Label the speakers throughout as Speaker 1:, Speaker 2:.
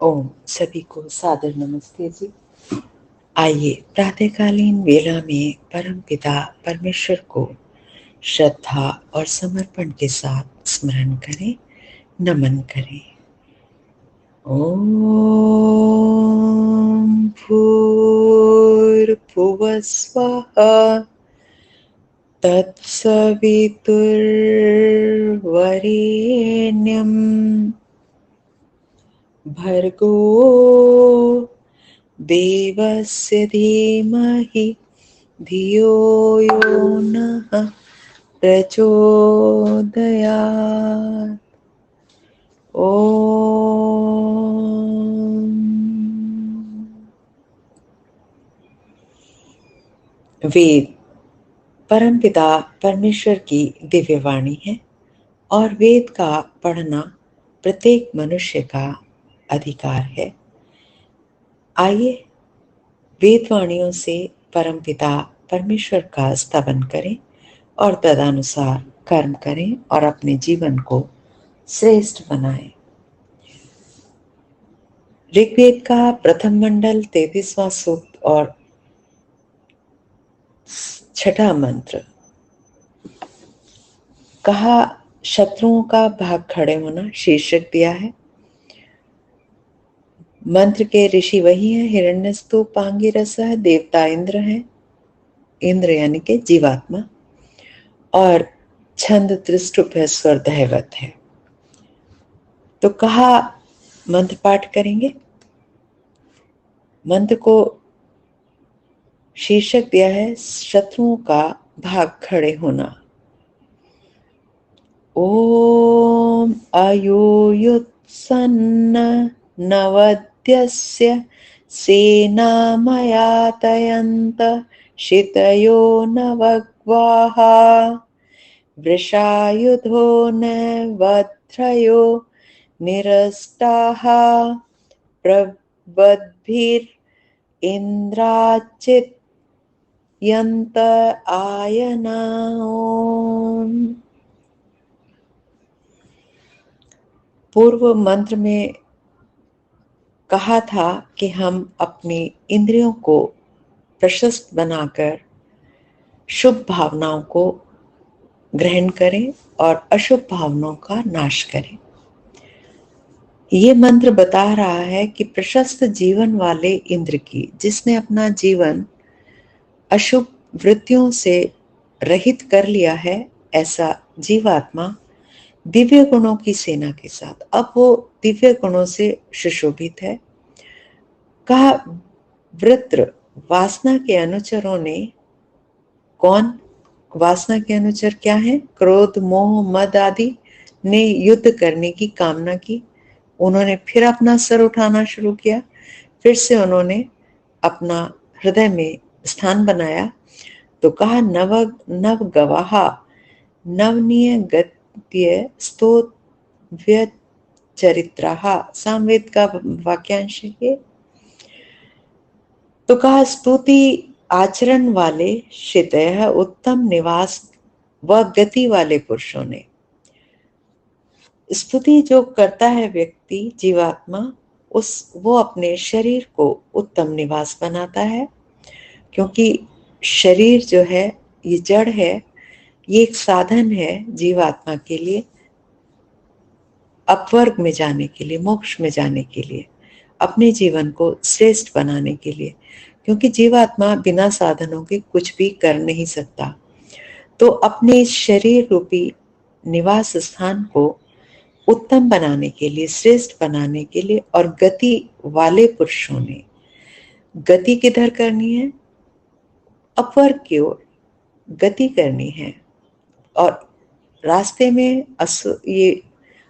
Speaker 1: ओम सभी को सादर नमस्ते जी। आइए प्रातःकालीन वेला में परमपिता परमेश्वर को श्रद्धा और समर्पण के साथ स्मरण करें, नमन करें। ओम भूर्भुवस्वः तत्सवितुर्वरेण्यं भर्गो देवस्य धीमहि धियो यो नः प्रचोदयात्। ओम। वेद परमपिता परमेश्वर की दिव्य वाणी है और वेद का पढ़ना प्रत्येक मनुष्य का अधिकार है। आइए वेदवाणियों से परमपिता परमेश्वर का स्तवन करें और तदनुसार कर्म करें और अपने जीवन को श्रेष्ठ बनाएं। ऋग्वेद का प्रथम मंडल 33वां सूक्त और छठा मंत्र कहा, शत्रुओं का भाग खड़े होना शीर्षक दिया है। मंत्र के ऋषि वही हैं, हिरण्यस्तु पांगिरसः, देवता इंद्र हैं, इंद्र यानी के जीवात्मा, और छंद त्रिष्टुप है, स्वर दैवत है। तो कहा मंत्र पाठ करेंगे। मंत्र को शीर्षक दिया है शत्रुओं का भाग खड़े होना। ओम अयुयुत्सन्न नवद्यस्य सेनामयातयन्त शितयो नवग्वाः वृषायुधो न वध्रयो निरस्ताः प्रवद्भिरिन्द्राचित्यन्त आयना। ओम। पूर्व मंत्र में कहा था कि हम अपनी इंद्रियों को प्रशस्त बनाकर शुभ भावनाओं को ग्रहण करें और अशुभ भावनाओं का नाश करें। ये मंत्र बता रहा है कि प्रशस्त जीवन वाले इंद्र की, जिसने अपना जीवन अशुभ वृत्तियों से रहित कर लिया है, ऐसा जीवात्मा दिव्य गुणों की सेना के साथ, अब वो दिव्य गुणों से सुशोभित है। कहा वृत्र वासना के अनुचरों ने, कौन वासना के अनुचर क्या है? क्रोध मोह मद आदि ने युद्ध करने की कामना की। उन्होंने फिर अपना सर उठाना शुरू किया, फिर से उन्होंने अपना हृदय में स्थान बनाया। तो कहा नव नव गवाहा नवनीय गत्य स्तोव्य चरित्राहा, सामवेद का वाक्यांश है। तो कहा स्तुति आचरण वाले शितय उत्तम निवास व गति वाले पुरुषों ने। स्तुति जो करता है व्यक्ति, जीवात्मा, वो अपने शरीर को उत्तम निवास बनाता है, क्योंकि शरीर जो है ये जड़ है, ये एक साधन है जीवात्मा के लिए, अपवर्ग में जाने के लिए, मोक्ष में जाने के लिए, अपने जीवन को श्रेष्ठ बनाने के लिए, क्योंकि जीवात्मा बिना साधनों के कुछ भी कर नहीं सकता। तो अपने शरीर रूपी निवास स्थान को उत्तम बनाने के लिए, श्रेष्ठ बनाने के लिए, और गति वाले पुरुषों ने गति किधर करनी है? अपवर्ग की ओर गति करनी है। और रास्ते में ये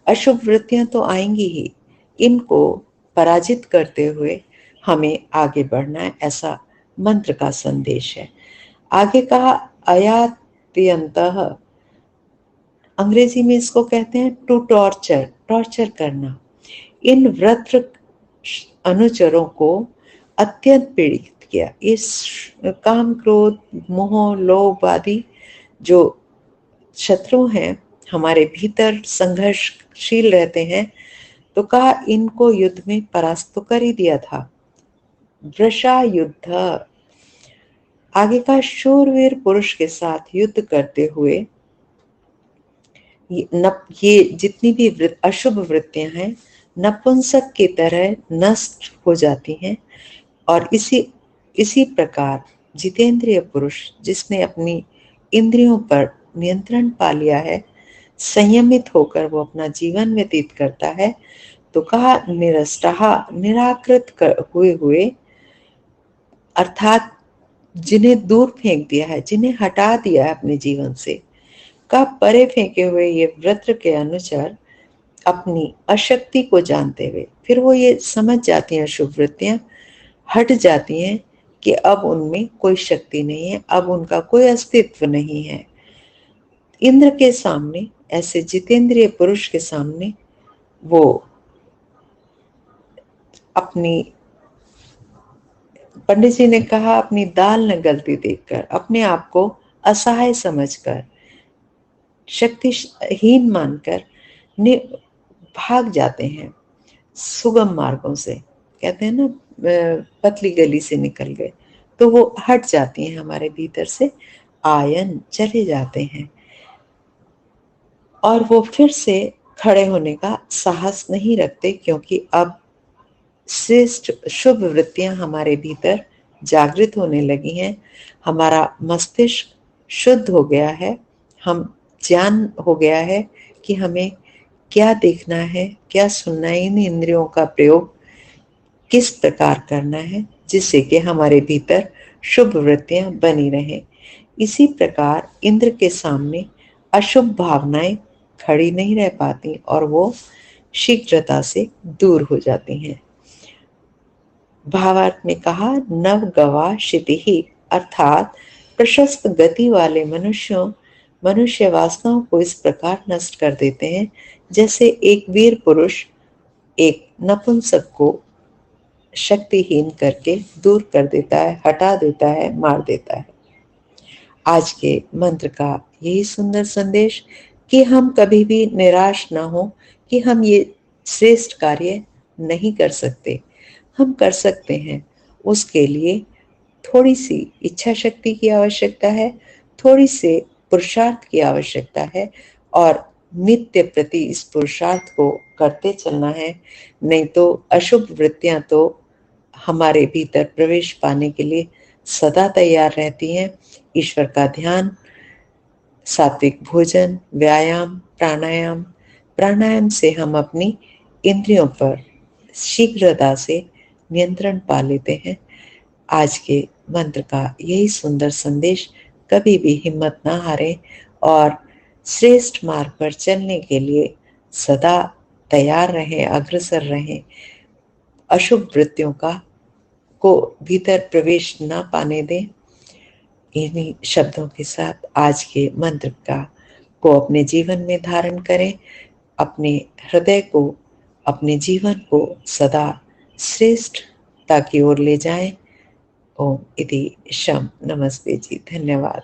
Speaker 1: अशुभ वृत्तियां तो आएंगी ही, इनको पराजित करते हुए हमें आगे बढ़ना है, ऐसा मंत्र का संदेश है। आगे कहा अयात्यंतः, अंग्रेजी में इसको कहते हैं टू टॉर्चर, टॉर्चर करना। इन वृत्र अनुचरों को अत्यंत पीड़ित किया। इस काम क्रोध मोह लोभ आदि जो शत्रु हैं, हमारे भीतर संघर्षशील रहते हैं, तो तो कहा इनको युद्ध में परास्त तो कर ही दिया था। वृषा युद्ध, आगे का शूरवीर पुरुष के साथ युद्ध करते हुए ये जितनी भी अशुभ वृत्तियां हैं नपुंसक की तरह नष्ट हो जाती हैं। और इसी प्रकार जितेंद्रिय पुरुष जिसने अपनी इंद्रियों पर नियंत्रण पा लिया है, संयमित होकर वो अपना जीवन व्यतीत करता है। तो कहा निरस्तः, निराकृत हुए हुए, अर्थात जिन्हें दूर फेंक दिया है, जिन्हें हटा दिया है अपने जीवन से, का परे फेंके हुए ये वृत्र के अनुचर अपनी अशक्ति को जानते हुए फिर वो ये समझ जाती हैं, शुभ वृत्तियां हट जाती हैं कि अब उनमें कोई शक्ति नहीं है, अब उनका कोई अस्तित्व नहीं है। इंद्र के सामने, ऐसे जितेंद्रिय पुरुष के सामने वो अपनी, पंडित जी ने कहा, अपनी दाल न गलती देखकर, अपने आप को असहाय समझकर, शक्तिहीन मानकर भाग जाते हैं सुगम मार्गों से। कहते हैं ना पतली गली से निकल गए, तो वो हट जाती हैं हमारे भीतर से, आयन चले जाते हैं और वो फिर से खड़े होने का साहस नहीं रखते, क्योंकि अब श्रेष्ठ शुभ वृत्तियां हमारे भीतर जागृत होने लगी हैं। हमारा मस्तिष्क शुद्ध हो गया है, हम ज्ञान हो गया है कि हमें क्या देखना है, क्या सुनना है, इन इंद्रियों का प्रयोग किस प्रकार करना है जिससे कि हमारे भीतर शुभ वृत्तियां बनी रहें। इसी प्रकार इंद्र के सामने अशुभ भावनाएं खड़ी नहीं रह पाती और वो शीघ्रता से दूर हो जाती हैं। भावार्थ में कहा नव गवा क्षिति, अर्थात प्रशस्त गति वाले मनुष्य वासनाओं को इस प्रकार नष्ट कर देते हैं जैसे एक वीर पुरुष एक नपुंसक को शक्तिहीन करके दूर कर देता है, हटा देता है, मार देता है। आज के मंत्र का यही सुंदर संदेश कि हम कभी भी निराश ना हो कि हम ये श्रेष्ठ कार्य नहीं कर सकते। हम कर सकते हैं, उसके लिए थोड़ी सी इच्छा शक्ति की आवश्यकता है, थोड़ी से पुरुषार्थ की आवश्यकता है और नित्य प्रति इस पुरुषार्थ को करते चलना है। नहीं तो अशुभ वृत्तियां तो हमारे भीतर प्रवेश पाने के लिए सदा तैयार रहती हैं। ईश्वर का ध्यान, सात्विक भोजन, व्यायाम, प्राणायाम से हम अपनी इंद्रियों पर शीघ्रता से नियंत्रण पा लेते हैं। आज के मंत्र का यही सुंदर संदेश, कभी भी हिम्मत ना हारें और श्रेष्ठ मार्ग पर चलने के लिए सदा तैयार रहें, अग्रसर रहें। अशुभ वृत्तियों को भीतर प्रवेश ना पाने दें। इन्हीं शब्दों के साथ आज के मंत्र को अपने जीवन में धारण करें। अपने हृदय को, अपने जीवन को सदा श्रेष्ठता की ओर ले जाएं। ओम इति शम। नमस्ते जी, धन्यवाद।